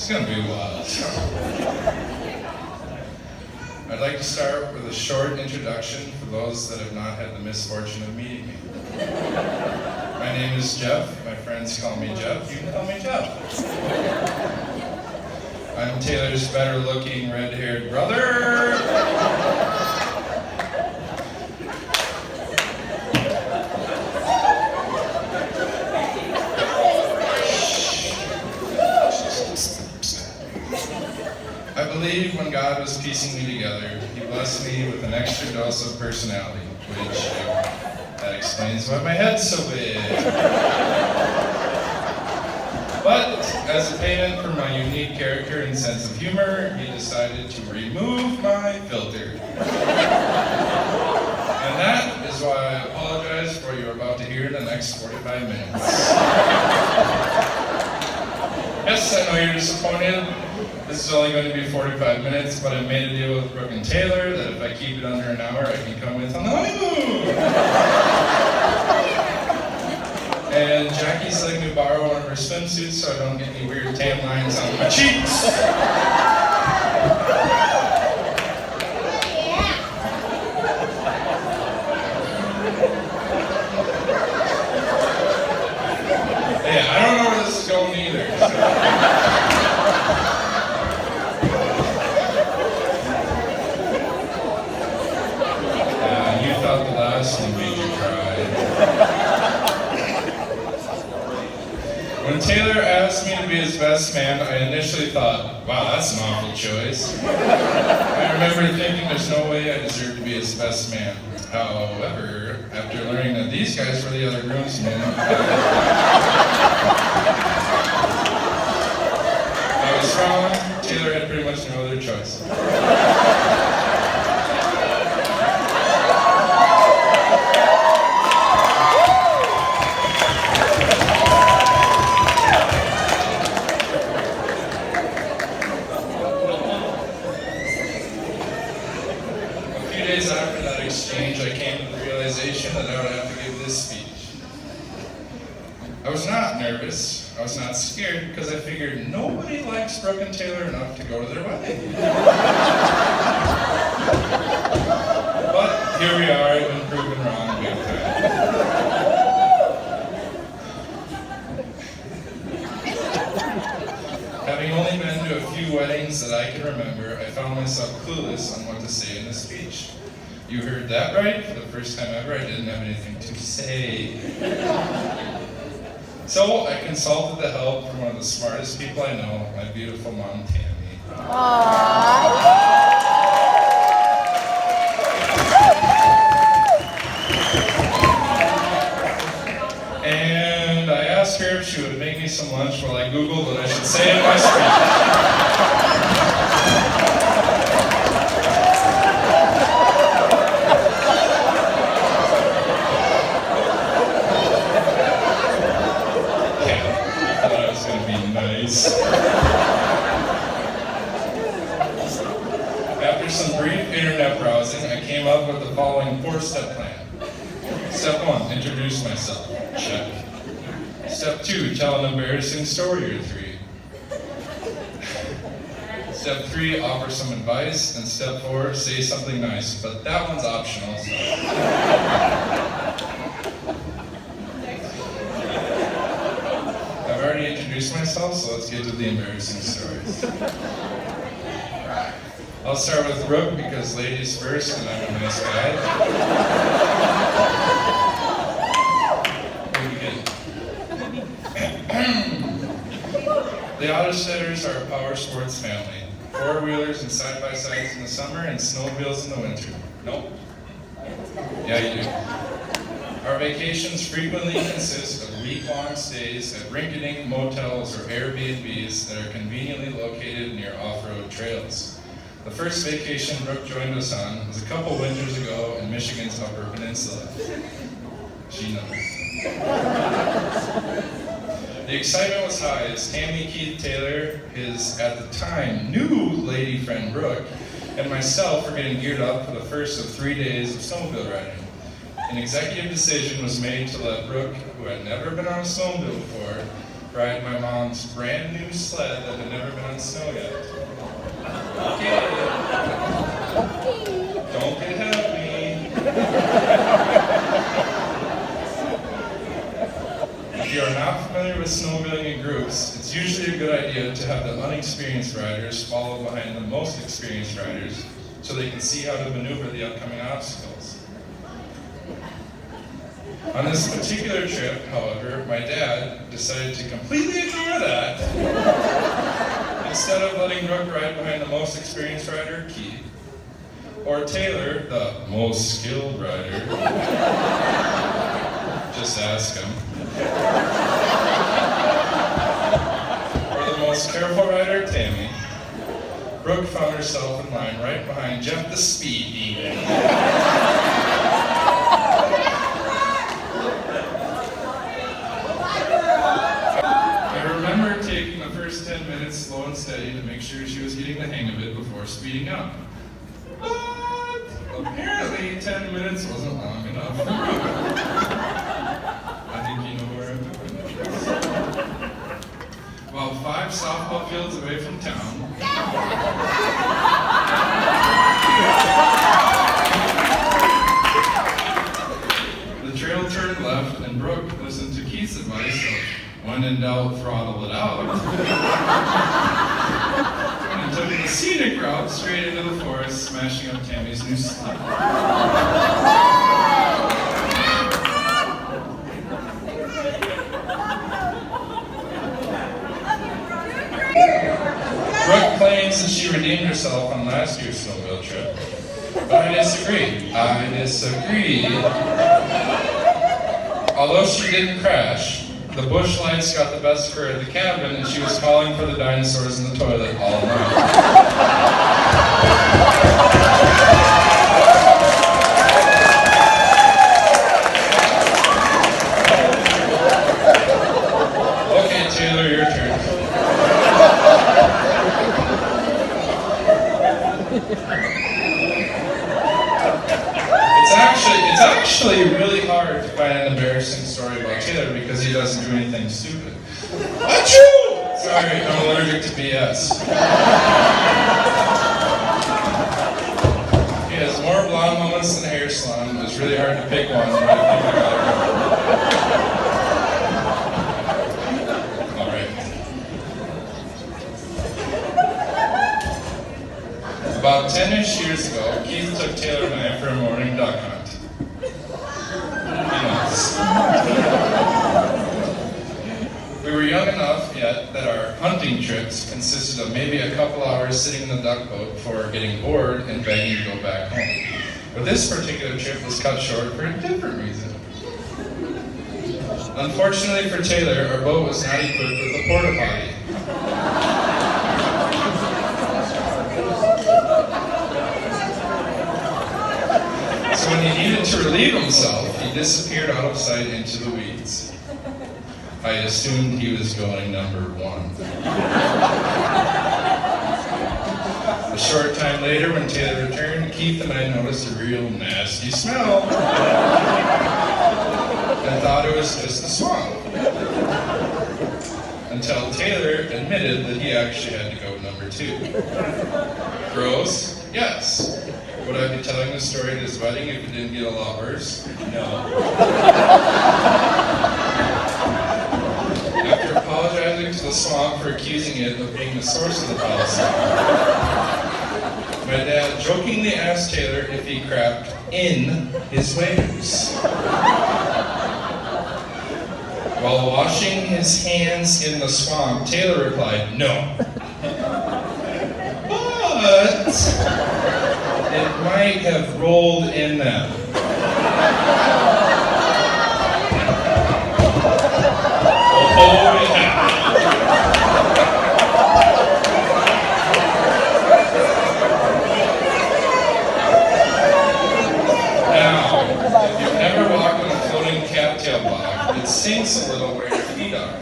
It's gonna be wild. I'd like to start with a short introduction for those that have not had the misfortune of meeting me. My name is Jeff. My friends call me Jeff. You can call me Jeff. I'm Taylor's better-looking, red-haired brother. I believe when God was piecing me together, He blessed me with an extra dose of personality, which that explains why my head's so big. But as a payment for my unique character and sense of humor, He decided to remove my filter. And that is why I apologize for what you're about to hear in the next 45 minutes. Yes, I know you're disappointed. This is only going to be 45 minutes, but I made a deal with Brooke and Taylor that if I keep it under an hour, I can come with on the honeymoon. And Jackie's letting me borrow one of her swimsuits so I don't get any weird tan lines on my cheeks. Yeah, I don't know where this is going either. So. The last one made you cry. When Taylor asked me to be his best man, I initially thought, wow, that's an awful choice. I remember thinking there's no way I deserve to be his best man. However, after learning that these guys were the other groomsmen, I was wrong. Taylor had pretty much no other choice. Days after that exchange, I came to the realization that I would have to give this speech. I was not nervous, I was not scared, because I figured nobody likes Brooke and Taylor enough to go to their wedding. But here we are, I've been proven wrong big time. Having only been to a few weddings that I can remember, I found myself clueless on what to say in the speech. You heard that right. For the first time ever, I didn't have anything to say. So I consulted the help from one of the smartest people I know, my beautiful mom, Tammy. And I asked her if she would make me some lunch while I Googled what I should say in my speech. After some brief internet browsing, I came up with the following 4-step plan. Step 1, introduce myself. Check. Step 2, tell an embarrassing story or 3. Step 3, offer some advice. And step 4, say something nice. But that one's optional. So. I've already introduced myself, so let's get to the embarrassing stories. I'll start with Brooke because ladies first and I'm a nice guy. We'll begin. The Autosteaders are a power sports family. 4-wheelers and side-by-sides in the summer and snowmobiles in the winter. Nope. Yeah, you do. Our vacations frequently consist of week-long stays at rink-a-dink motels or Airbnbs that are conveniently located near off-road trails. The first vacation Brooke joined us on was a couple winters ago in Michigan's Upper Peninsula. She knows. The excitement was high as Tammy Keith Taylor, his, at the time, new lady friend Brooke, and myself were getting geared up for the first of 3 days of snowmobile riding. An executive decision was made to let Brooke, who had never been on a snowmobile before, ride my mom's brand new sled that had never been on snow yet. Okay. Don't get ahead of me. If you are not familiar with snowmobiling in groups, it's usually a good idea to have the unexperienced riders follow behind the most experienced riders so they can see how to maneuver the upcoming obstacles. On this particular trip, however, my dad decided to completely ignore that. Instead of letting Brooke ride behind the most experienced rider, Keith, or Taylor, the most skilled rider, just ask him, or the most careful rider, Tammy, Brooke found herself in line right behind Jeff the Speed Demon. I remember taking the first 10 minutes slow and steady to make sure she was getting the hang of it before speeding up. But apparently 10 minutes wasn't long enough. I think you know where I'm going with this. About 5 softball fields away from town, the trail turned left, and Brooke listened to Keith's advice of, when in doubt, throttle it out, and took the scenic route straight into the forest, smashing up Tammy's new sled. Brooke claims that she redeemed herself on last year's snowmobile trip, but I disagree. Although she didn't crash, the bush lights got the best of her at the cabin, and she was calling for the dinosaurs in the toilet all night. Okay, Taylor, your turn. It's actually really hard to find an embarrassing story about Taylor because he doesn't do anything stupid. Achoo! Sorry, I'm allergic to BS. He has more blonde moments than a hair salon. It was really hard to pick one, but I think I got it. Alright. About 10-ish years ago, Keith took Taylor and I for a morning duck hunt. We were young enough yet that our hunting trips consisted of maybe a couple hours sitting in the duck boat before getting bored and begging to go back home. But this particular trip was cut short for a different reason. Unfortunately for Taylor, our boat was not equipped with a porta potty. So when he needed to relieve himself, he disappeared out of sight into the weeds. I assumed he was going number 1. A short time later, when Taylor returned, Keith and I noticed a real nasty smell and thought it was just the swamp. Until Taylor admitted that he actually had to go number 2. Gross? Yes. Would I be telling the story at his wedding if it didn't get a lot worse? No. After apologizing to the swamp for accusing it of being the source of the foul smell, my dad jokingly asked Taylor if he crapped in his waves. While washing his hands in the swamp, Taylor replied, no. But it might have rolled in them. Oh, yeah. Now, if you've ever walked on a floating cattail block, it sinks a little where your feet are.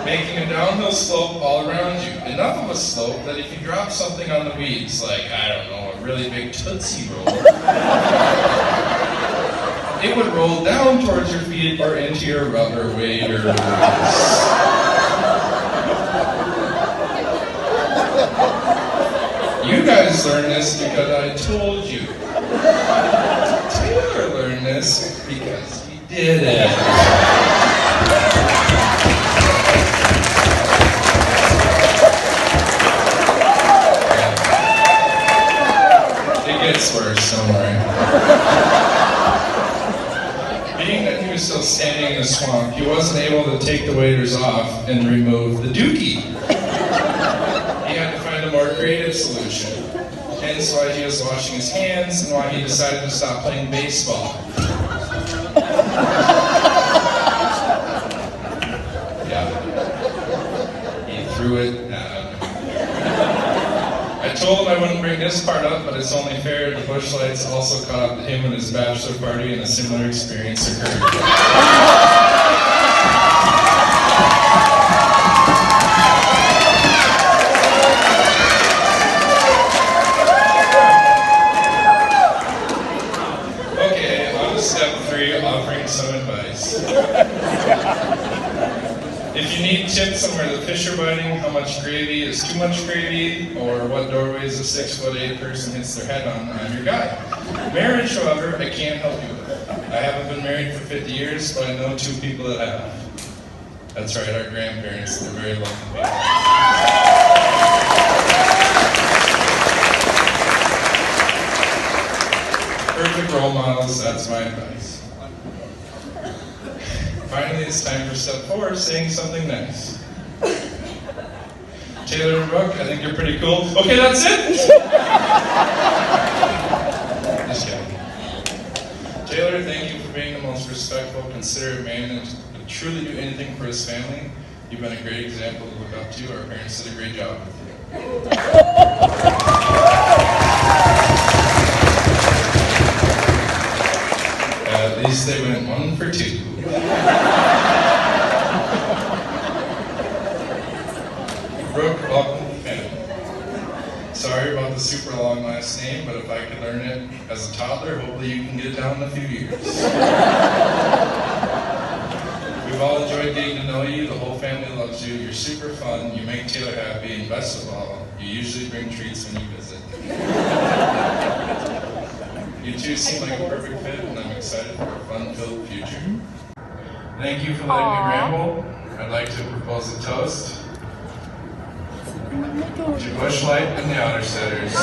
Making a downhill slope all around you. Enough of a slope that if you drop something on the weeds, like, I don't know, a really big Tootsie Roll, it would roll down towards your feet or into your rubber waders. You guys learned this because I told you. Taylor learned this because he did it. It gets worse, don't worry. Being that he was still standing in the swamp, he wasn't able to take the waders off and remove the dookie. He had to find a more creative solution. Hence why he was washing his hands and why he decided to stop playing baseball. Yeah. He threw it at him. I told him I wouldn't bring this part up, but it's only fair the bush lights also caught up to him and his bachelor party and a similar experience occurred. Step 3, offering some advice. If you need tips on where the fish are biting, how much gravy is too much gravy, or what doorways a 6'8" person hits their head on, I'm your guy. Marriage, however, I can't help you with. I haven't been married for 50 years, but I know 2 people that have. That's right, our grandparents, they're very lucky people. Perfect role models, that's my advice. Finally, it's time for step 4, saying something nice. Taylor and Brooke, I think you're pretty cool. Okay, that's it! Just kidding. Taylor, thank you for being the most respectful, considerate man and to truly do anything for his family. You've been a great example to look up to. Our parents did a great job with you. At least they went 1 for 2. Brooke, welcome to the family. Sorry about the super long last name, but if I could learn it as a toddler, hopefully you can get it down in a few years. We've all enjoyed getting to know you. The whole family loves you. You're super fun. You make Taylor happy, and best of all, you usually bring treats when you visit. You two seem like a perfect fit, and I'm excited for a fun-filled future. Thank you for letting me ramble. I'd like to propose a toast to Bush Light and the Outer Setters.